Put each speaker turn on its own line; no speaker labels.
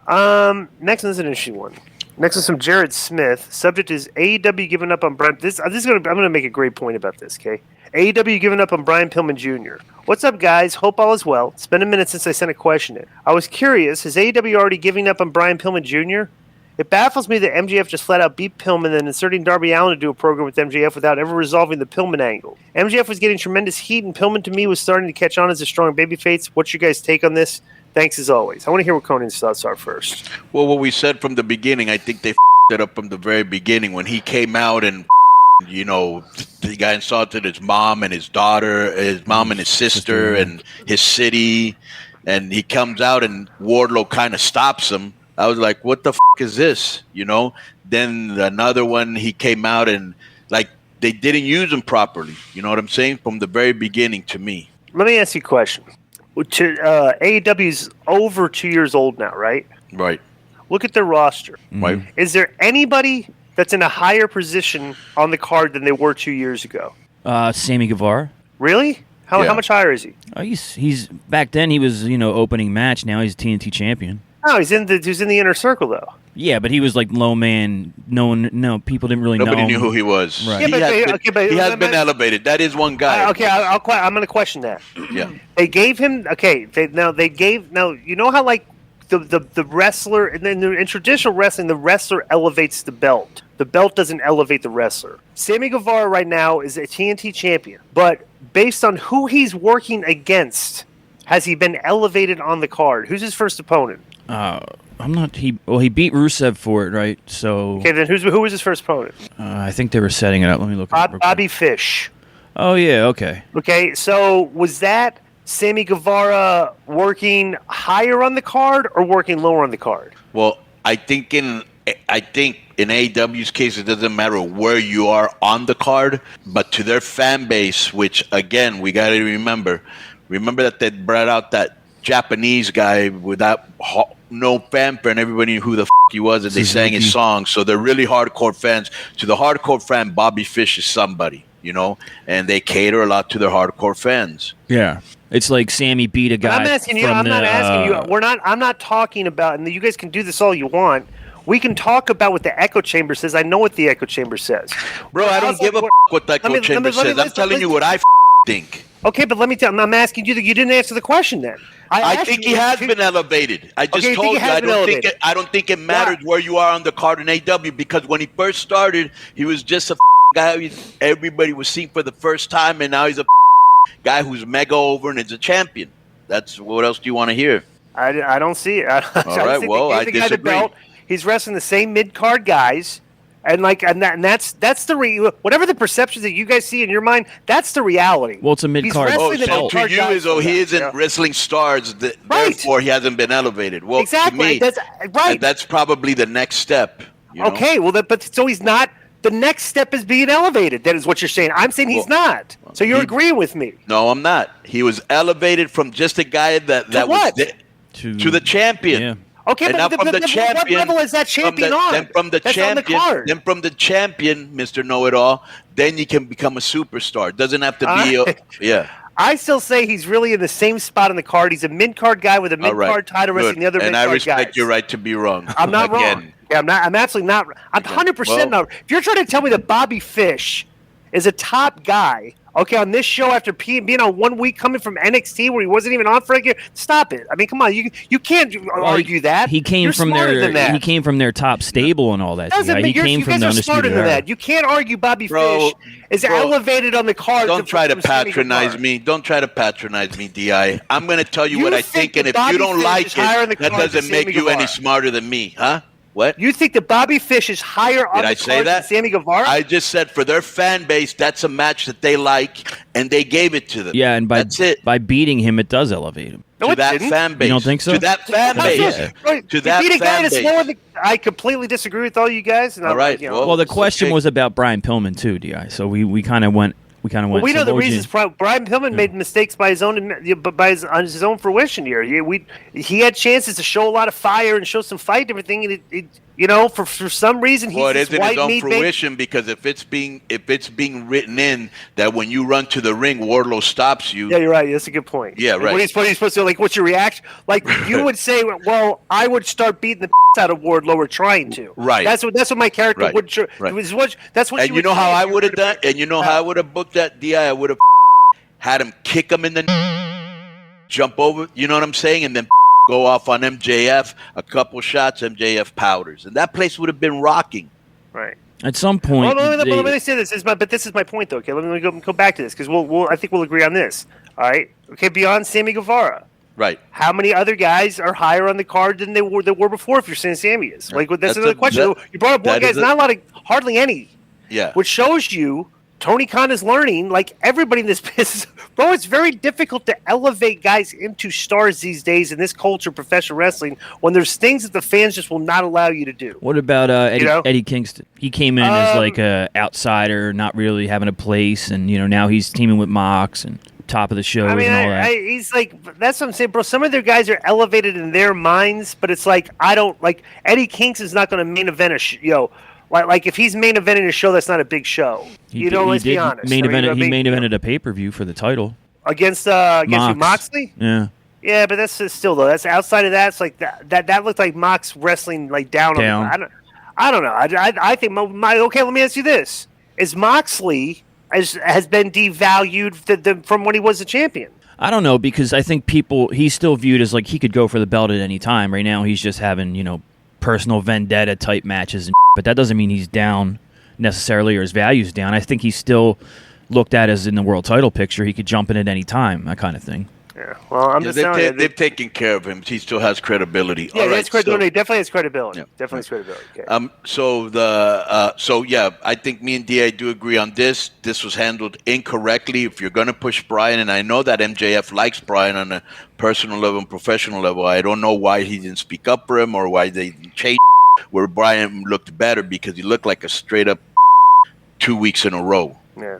Next one's an interesting one. Next is from Jared Smith. Subject is AEW giving up on Brian. I'm gonna make a great point about this. Okay, AEW giving up on Brian Pillman Jr. What's up, guys? Hope all is well. It's been a minute since I sent a question in. I was curious. Is AEW already giving up on Brian Pillman Jr.? It baffles me that MJF just flat out beat Pillman, then inserting Darby Allin to do a program with MJF without ever resolving the Pillman angle. MJF was getting tremendous heat, and Pillman to me was starting to catch on as a strong babyface. What's your guys' take on this? Thanks as always. I want to hear what Konnan's thoughts are first.
Well, what we said from the beginning, I think they it up from the very beginning when he came out and, the guy insulted his mom and his daughter, his mom and his sister and his city. And he comes out and Wardlow kind of stops him. I was like, what the is this? Then another one, he came out and they didn't use him properly. You know what I'm saying? From the very beginning to me.
Let me ask you a question. AEW's over 2 years old now, right?
Right.
Look at their roster.
Right.
Is there anybody that's in a higher position on the card than they were 2 years ago?
Sammy Guevara.
Really? How much higher is he?
He's back then he was opening match. Now he's TNT champion.
No, he's in the inner circle though.
Yeah, but he was like low man. No, people didn't really know.
Nobody knew who he was.
Right.
Yeah, he has been elevated. That is one guy.
Okay, I'm going to question that.
Yeah.
They gave him. Okay, you know how the wrestler and then in traditional wrestling, the wrestler elevates the belt. The belt doesn't elevate the wrestler. Sammy Guevara right now is a TNT champion, but based on who he's working against, has he been elevated on the card? Who's his first opponent?
I'm not. He beat Rusev for it, right? So
okay, then who was his first opponent?
I think they were setting it up. Let me look.
Bobby Fish.
Oh yeah, okay.
Okay, so was that Sammy Guevara working higher on the card or working lower on the card?
Well, I think in AEW's case, it doesn't matter where you are on the card, but to their fan base, which again we got to remember that they brought out that Japanese guy without no fanfare, and everybody knew who the he was, and they sang his songs. So they're really hardcore fans. To the hardcore fan, Bobby Fish is somebody, and they cater a lot to their hardcore fans.
Yeah, it's like Sammy beat a guy.
I'm asking you. I'm not asking you. I'm not talking about. And you guys can do this all you want. We can talk about what the echo chamber says. I know what the echo chamber says.
Bro, I don't give a what the echo chamber says. I'm telling you what I think.
Okay, but let me tell you, I'm asking you that you didn't answer the question then.
I think he has been elevated. I just told you I don't think it matters where you are on the card in AEW, because when he first started, he was just a guy everybody was seeing for the first time, and now he's a guy who's mega over and is a champion. That's what else do you want to hear?
I don't see it.
All right, well, I disagree.
He's wrestling the same mid-card guys. And that's whatever the perceptions that you guys see in your mind, that's the reality.
Well, it's a mid-card.
So to you, he isn't wrestling stars, therefore he hasn't been elevated. Well,
exactly.
To me, that's probably the next step.
Okay, well, so he's not. The next step is being elevated. That is what you're saying. I'm saying he's not. So you're agreeing with me.
No, I'm not. He was elevated from just a guy that was to the champion. Yeah.
Okay, but what level is that champion on?
Then from the champion, Mr. Know-It-All, then you can become a superstar. It doesn't have to be
I still say he's really in the same spot on the card. He's a mid-card guy with a mid-card title wrestling the other mid-card guys.
And I respect your right to be wrong.
I'm not wrong. Yeah, I'm absolutely not. I'm 100% not. If you're trying to tell me that Bobby Fish is a top guy, okay, on this show after being on 1 week coming from NXT where he wasn't even on for a year, stop it. I mean, come on, you can't argue that.
He came from their top stable and all that.
He came from the Undisputed Era. You can't argue Bobby Fish is elevated on the card.
Don't try to patronize me. Don't try to patronize me, Di. I'm going to tell you what I think, and if you don't like it, that doesn't make you any smarter than me, huh? What?
You think that Bobby Fish is higher on the card than Sammy Guevara?
I just said for their fan base, that's a match that they like, and they gave it to them.
Yeah, and that's it. By beating him, it does elevate him.
No,
to that fan base.
You don't think so?
To that fan base. To that fan base.
I completely disagree with all you guys. And
all right.
Well, the question was about Brian Pillman too, Di. So we kind of went. We
know the reasons. Brian Pillman made mistakes by his own fruition here. He had chances to show a lot of fire and show some fight and everything, and You know, for some reason he's
Well, it
this
isn't
white
his own
meat
fruition because if it's being written in that when you run to the ring, Wardlow stops you.
Yeah, you're right. That's a good point.
Yeah,
like,
right.
What are you supposed to like? What's your reaction? Like you would say, well, I would start beating the out of Wardlow or trying to.
Right.
That's what my character
Right.
would.
Right.
That's what.
And you know how I would have done. And you know how I would have booked that DI. I would have had him kick him in the jump over. You know what I'm saying? And then go off on MJF. A couple shots, MJF powders, and that place would have been rocking.
Right.
At some point,
Well, let me say this. But this is my point, though. Okay, let me go back to this because I think we'll agree on this. All right. Okay. Beyond Sammy Guevara,
Right.
how many other guys are higher on the card than they were before? If you're saying Sammy is, like that's another question. You brought up one guy. Not a lot of, hardly any.
Yeah.
Which shows you Tony Khan is learning, like everybody in this business, bro. It's very difficult to elevate guys into stars these days in this culture, of professional wrestling, when there's things that the fans just will not allow you to do.
What about Eddie Kingston? He came in as like a outsider, not really having a place, and now he's teaming with Mox and top of the show and all that.
He's like, that's what I'm saying, bro. Some of their guys are elevated in their minds, but it's like I don't like Eddie Kingston's not going to main event a Like if he's main eventing a show, that's not a big show. Let's be honest.
He main evented a pay-per-view for the title
against Moxley.
Yeah.
Yeah, but that's still though. That's outside of that. It's like that looked like Mox wrestling like down. I don't know. I think okay. Let me ask you this: is Moxley has been devalued from when he was a champion?
I don't know because I think he's still viewed as like he could go for the belt at any time. Right now, he's just having personal vendetta type matches, but that doesn't mean he's down necessarily or his value's down. I think he's still looked at as in the world title picture. He could jump in at any time, that kind of thing.
Yeah, well, I'm just telling you.
They've taken care of him. He still has credibility.
Yeah, he has credibility. Definitely has credibility. Yeah. Definitely has credibility. Okay.
So yeah, I think me and DA do agree on this. This was handled incorrectly. If you're going to push Brian, and I know that MJF likes Brian on a personal level and professional level, I don't know why he didn't speak up for him or why they changed where Brian looked better because he looked like a straight up 2 weeks in a row.
Yeah.